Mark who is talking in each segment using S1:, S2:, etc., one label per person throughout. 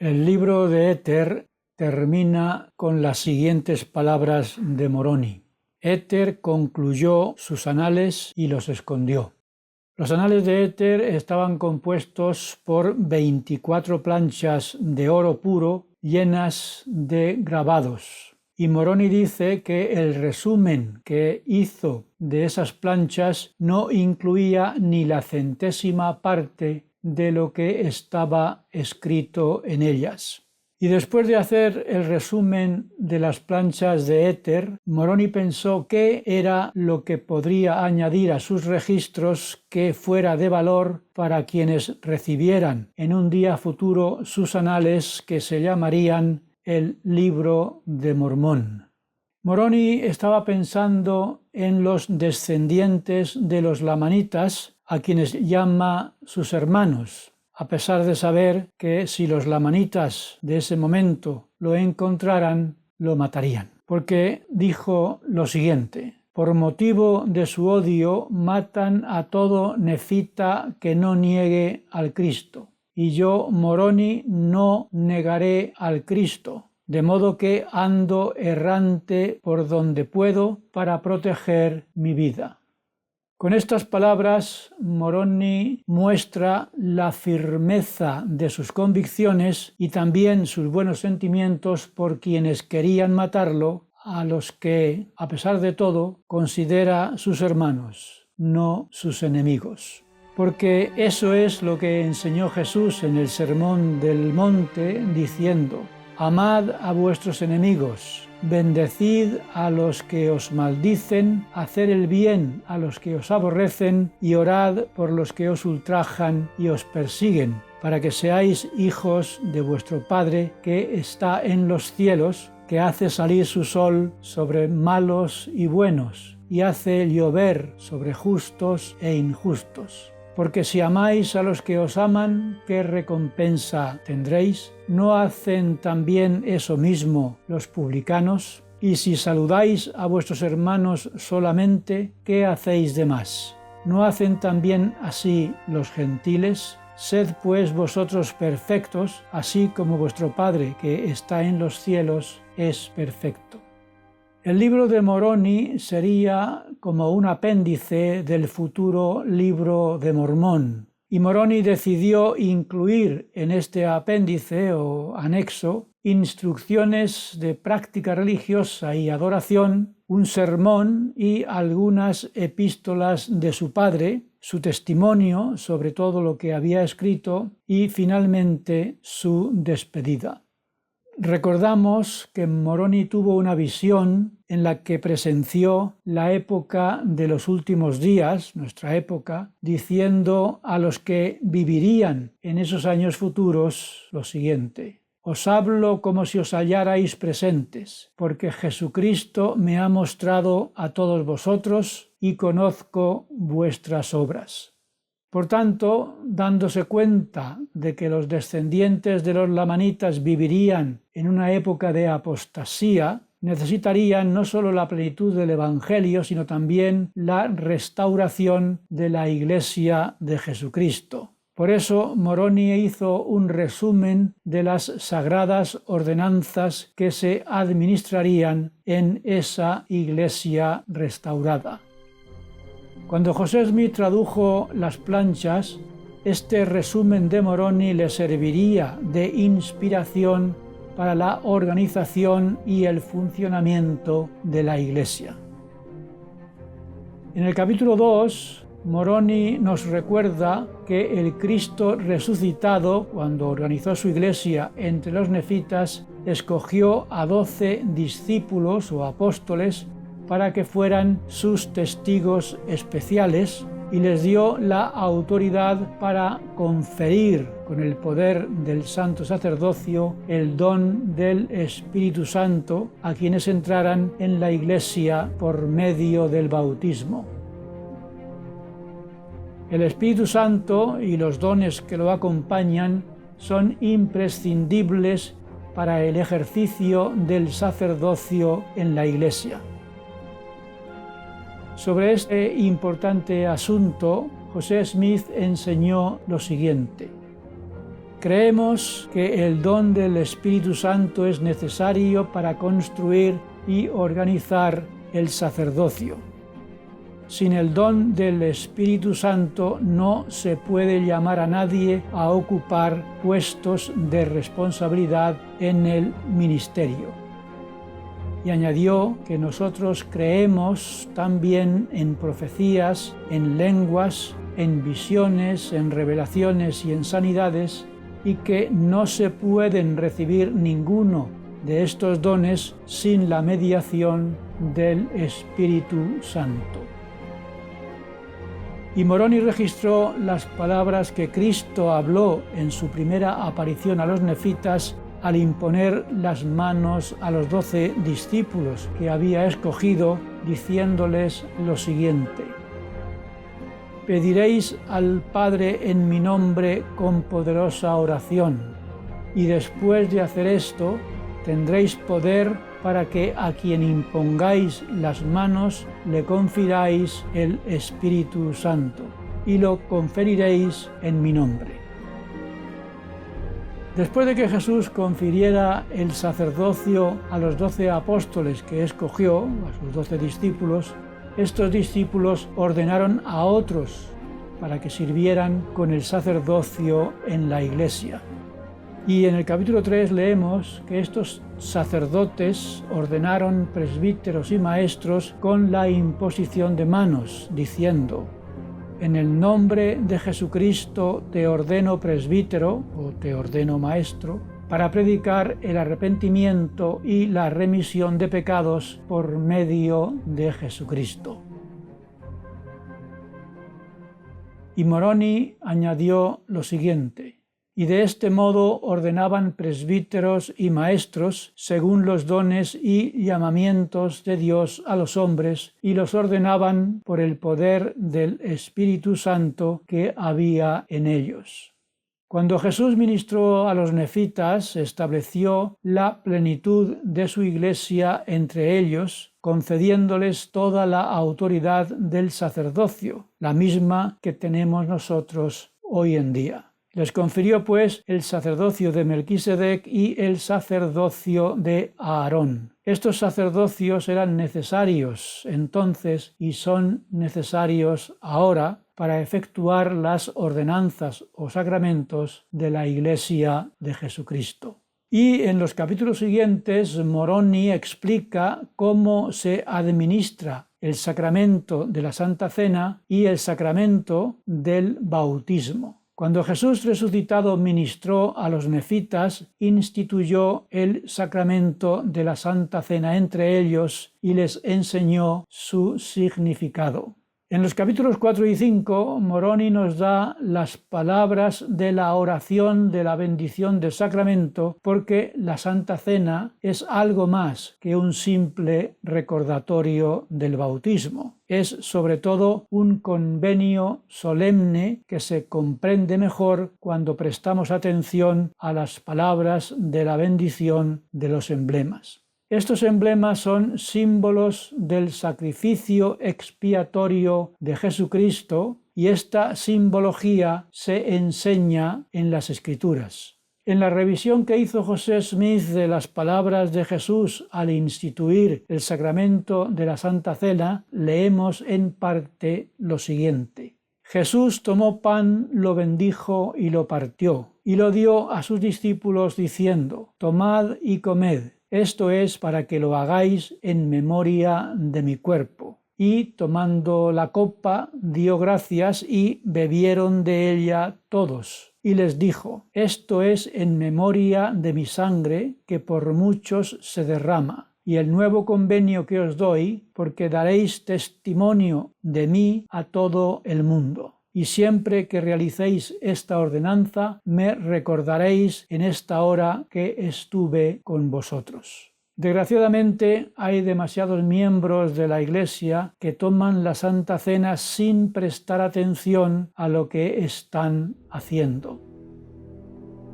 S1: El libro de Éter termina con las siguientes palabras de Moroni. Éter concluyó sus anales y los escondió. Los anales de Éter estaban compuestos por 24 planchas de oro puro llenas de grabados. Y Moroni dice que el resumen que hizo de esas planchas no incluía ni la centésima parte de lo que estaba escrito en ellas. Y después de hacer el resumen de las planchas de Éter, Moroni pensó qué era lo que podría añadir a sus registros que fuera de valor para quienes recibieran en un día futuro sus anales, que se llamarían el Libro de Mormón. Moroni estaba pensando en los descendientes de los lamanitas, a quienes llama sus hermanos, a pesar de saber que si los lamanitas de ese momento lo encontraran, lo matarían. Porque dijo lo siguiente: por motivo de su odio matan a todo nefita que no niegue al Cristo, y yo, Moroni, no negaré al Cristo, de modo que ando errante por donde puedo para proteger mi vida. Con estas palabras, Moroni muestra la firmeza de sus convicciones y también sus buenos sentimientos por quienes querían matarlo, a los que, a pesar de todo, considera sus hermanos, no sus enemigos. Porque eso es lo que enseñó Jesús en el Sermón del Monte, diciendo: amad a vuestros enemigos, bendecid a los que os maldicen, haced el bien a los que os aborrecen y orad por los que os ultrajan y os persiguen, para que seáis hijos de vuestro Padre que está en los cielos, que hace salir su sol sobre malos y buenos, y hace llover sobre justos e injustos. Porque si amáis a los que os aman, ¿qué recompensa tendréis? ¿No hacen también eso mismo los publicanos? Y si saludáis a vuestros hermanos solamente, ¿qué hacéis de más? ¿No hacen también así los gentiles? Sed pues vosotros perfectos, así como vuestro Padre que está en los cielos es perfecto. El libro de Moroni sería como un apéndice del futuro libro de Mormón, y Moroni decidió incluir en este apéndice o anexo instrucciones de práctica religiosa y adoración, un sermón y algunas epístolas de su padre, su testimonio sobre todo lo que había escrito y finalmente su despedida. Recordamos que Moroni tuvo una visión en la que presenció la época de los últimos días, nuestra época, diciendo a los que vivirían en esos años futuros lo siguiente: os hablo como si os hallarais presentes, porque Jesucristo me ha mostrado a todos vosotros y conozco vuestras obras. Por tanto, dándose cuenta de que los descendientes de los lamanitas vivirían en una época de apostasía, necesitarían no solo la plenitud del Evangelio, sino también la restauración de la Iglesia de Jesucristo. Por eso, Moroni hizo un resumen de las sagradas ordenanzas que se administrarían en esa Iglesia restaurada. Cuando José Smith tradujo las planchas, este resumen de Moroni le serviría de inspiración para la organización y el funcionamiento de la Iglesia. En el capítulo 2, Moroni nos recuerda que el Cristo resucitado, cuando organizó su Iglesia entre los nefitas, escogió a 12 discípulos o apóstoles para que fueran sus testigos especiales y les dio la autoridad para conferir con el poder del santo sacerdocio el don del Espíritu Santo a quienes entraran en la Iglesia por medio del bautismo. El Espíritu Santo y los dones que lo acompañan son imprescindibles para el ejercicio del sacerdocio en la Iglesia. Sobre este importante asunto, José Smith enseñó lo siguiente: Creemos que el don del Espíritu Santo es necesario para construir y organizar el sacerdocio. Sin el don del Espíritu Santo no se puede llamar a nadie a ocupar puestos de responsabilidad en el ministerio. Y añadió que nosotros creemos también en profecías, en lenguas, en visiones, en revelaciones y en sanidades, y que no se pueden recibir ninguno de estos dones sin la mediación del Espíritu Santo. Y Moroni registró las palabras que Cristo habló en su primera aparición a los nefitas al imponer las manos a los 12 discípulos que había escogido, diciéndoles lo siguiente: «Pediréis al Padre en mi nombre con poderosa oración, y después de hacer esto tendréis poder para que a quien impongáis las manos le confiráis el Espíritu Santo, y lo conferiréis en mi nombre». Después de que Jesús confiriera el sacerdocio a los 12 apóstoles que escogió, a sus 12 discípulos, estos discípulos ordenaron a otros para que sirvieran con el sacerdocio en la Iglesia. Y en el capítulo 3 leemos que estos sacerdotes ordenaron presbíteros y maestros con la imposición de manos, diciendo: «En el nombre de Jesucristo te ordeno presbítero o te ordeno maestro para predicar el arrepentimiento y la remisión de pecados por medio de Jesucristo». Y Moroni añadió lo siguiente: «Y de este modo ordenaban presbíteros y maestros según los dones y llamamientos de Dios a los hombres, y los ordenaban por el poder del Espíritu Santo que había en ellos». Cuando Jesús ministró a los nefitas, estableció la plenitud de su Iglesia entre ellos, concediéndoles toda la autoridad del sacerdocio, la misma que tenemos nosotros hoy en día. Les confirió pues el sacerdocio de Melquisedec y el sacerdocio de Aarón. Estos sacerdocios eran necesarios entonces y son necesarios ahora para efectuar las ordenanzas o sacramentos de la Iglesia de Jesucristo. Y en los capítulos siguientes, Moroni explica cómo se administra el sacramento de la Santa Cena y el sacramento del bautismo. Cuando Jesús resucitado ministró a los nefitas, instituyó el sacramento de la Santa Cena entre ellos y les enseñó su significado. En los capítulos 4 y 5, Moroni nos da las palabras de la oración de la bendición del sacramento, porque la Santa Cena es algo más que un simple recordatorio del bautismo. Es sobre todo un convenio solemne que se comprende mejor cuando prestamos atención a las palabras de la bendición de los emblemas. Estos emblemas son símbolos del sacrificio expiatorio de Jesucristo y esta simbología se enseña en las Escrituras. En la revisión que hizo José Smith de las palabras de Jesús al instituir el sacramento de la Santa Cena, leemos en parte lo siguiente: Jesús tomó pan, lo bendijo y lo partió, y lo dio a sus discípulos diciendo: tomad y comed. Esto es para que lo hagáis en memoria de mi cuerpo. Y tomando la copa, dio gracias y bebieron de ella todos. Y les dijo: esto es en memoria de mi sangre, que por muchos se derrama. Y el nuevo convenio que os doy, porque daréis testimonio de mí a todo el mundo. Y siempre que realicéis esta ordenanza, me recordaréis en esta hora que estuve con vosotros. Desgraciadamente, hay demasiados miembros de la Iglesia que toman la Santa Cena sin prestar atención a lo que están haciendo.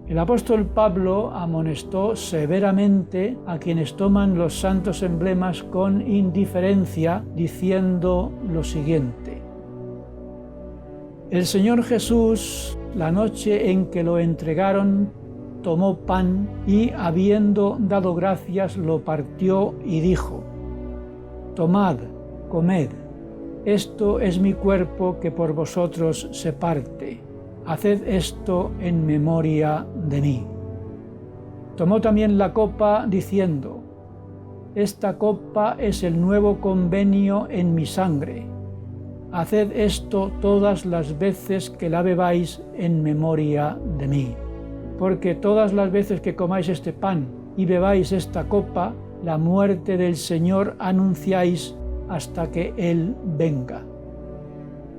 S1: El apóstol Pablo amonestó severamente a quienes toman los santos emblemas con indiferencia, diciendo lo siguiente: el Señor Jesús la noche en que lo entregaron, tomó pan y, habiendo dado gracias, lo partió y dijo: Tomad, comed, esto es mi cuerpo que por vosotros se parte. Haced esto en memoria de mí. Tomó también la copa, diciendo: Esta copa es el nuevo convenio en mi sangre. Haced esto todas las veces que la bebáis en memoria de mí. Porque todas las veces que comáis este pan y bebáis esta copa, la muerte del Señor anunciáis hasta que Él venga.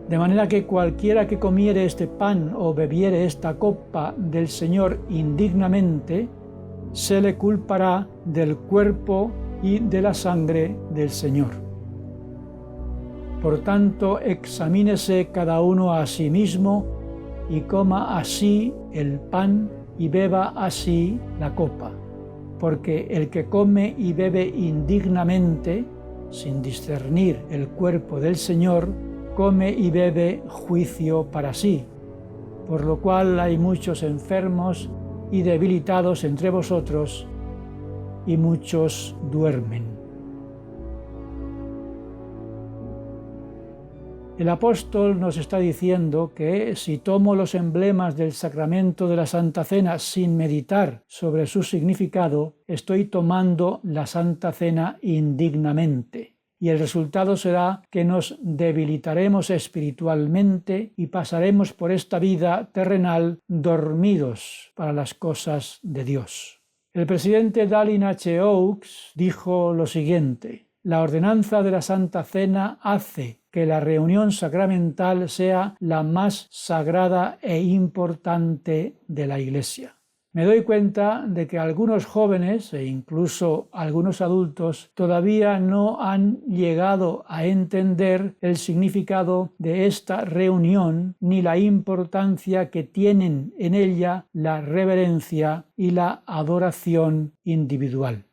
S1: De manera que cualquiera que comiere este pan o bebiere esta copa del Señor indignamente, se le culpará del cuerpo y de la sangre del Señor. Por tanto, examínese cada uno a sí mismo y coma así el pan y beba así la copa, porque el que come y bebe indignamente, sin discernir el cuerpo del Señor, come y bebe juicio para sí, por lo cual hay muchos enfermos y debilitados entre vosotros, y muchos duermen. El apóstol nos está diciendo que si tomo los emblemas del sacramento de la Santa Cena sin meditar sobre su significado, estoy tomando la Santa Cena indignamente. Y el resultado será que nos debilitaremos espiritualmente y pasaremos por esta vida terrenal dormidos para las cosas de Dios. El presidente Dallin H. Oaks dijo lo siguiente: la ordenanza de la Santa Cena hace que la reunión sacramental sea la más sagrada e importante de la Iglesia. Me doy cuenta de que algunos jóvenes e incluso algunos adultos todavía no han llegado a entender el significado de esta reunión ni la importancia que tienen en ella la reverencia y la adoración individual.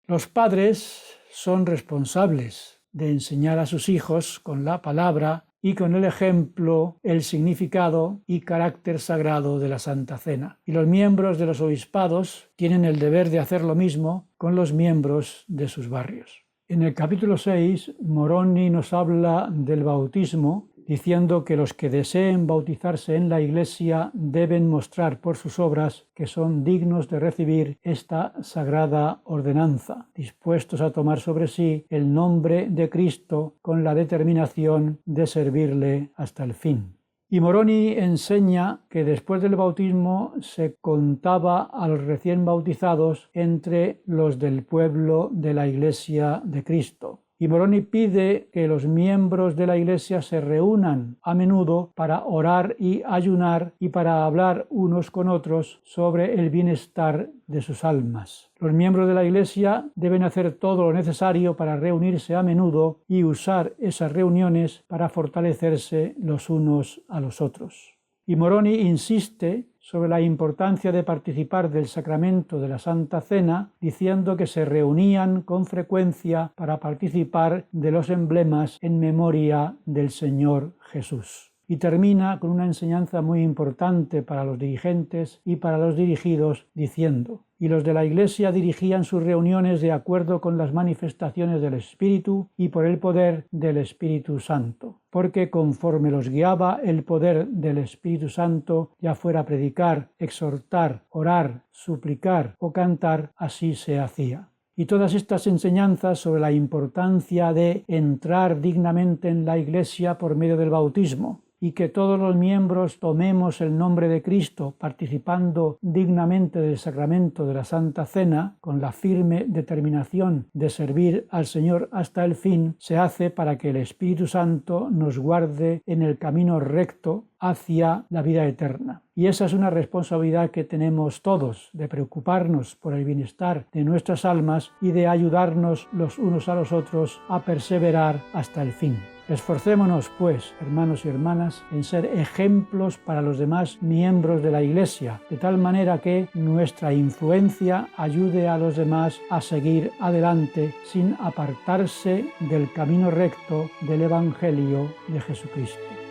S1: Los padres son responsables de enseñar a sus hijos con la palabra y con el ejemplo el significado y carácter sagrado de la Santa Cena. Y los miembros de los obispados tienen el deber de hacer lo mismo con los miembros de sus barrios. En el capítulo 6, Moroni nos habla del bautismo, diciendo que los que deseen bautizarse en la Iglesia deben mostrar por sus obras que son dignos de recibir esta sagrada ordenanza, dispuestos a tomar sobre sí el nombre de Cristo con la determinación de servirle hasta el fin. Y Moroni enseña que después del bautismo se contaba a los recién bautizados entre los del pueblo de la Iglesia de Cristo. Y Moroni pide que los miembros de la Iglesia se reúnan a menudo para orar y ayunar y para hablar unos con otros sobre el bienestar de sus almas. Los miembros de la Iglesia deben hacer todo lo necesario para reunirse a menudo y usar esas reuniones para fortalecerse los unos a los otros. Y Moroni insiste sobre la importancia de participar del sacramento de la Santa Cena, diciendo que se reunían con frecuencia para participar de los emblemas en memoria del Señor Jesús. Y termina con una enseñanza muy importante para los dirigentes y para los dirigidos, diciendo: y los de la Iglesia dirigían sus reuniones de acuerdo con las manifestaciones del Espíritu y por el poder del Espíritu Santo, porque conforme los guiaba el poder del Espíritu Santo, ya fuera predicar, exhortar, orar, suplicar o cantar, así se hacía. Y todas estas enseñanzas sobre la importancia de entrar dignamente en la Iglesia por medio del bautismo, y que todos los miembros tomemos el nombre de Cristo participando dignamente del sacramento de la Santa Cena, con la firme determinación de servir al Señor hasta el fin, se hace para que el Espíritu Santo nos guarde en el camino recto hacia la vida eterna. Y esa es una responsabilidad que tenemos todos, de preocuparnos por el bienestar de nuestras almas y de ayudarnos los unos a los otros a perseverar hasta el fin. Esforcémonos, pues, hermanos y hermanas, en ser ejemplos para los demás miembros de la Iglesia, de tal manera que nuestra influencia ayude a los demás a seguir adelante sin apartarse del camino recto del Evangelio de Jesucristo.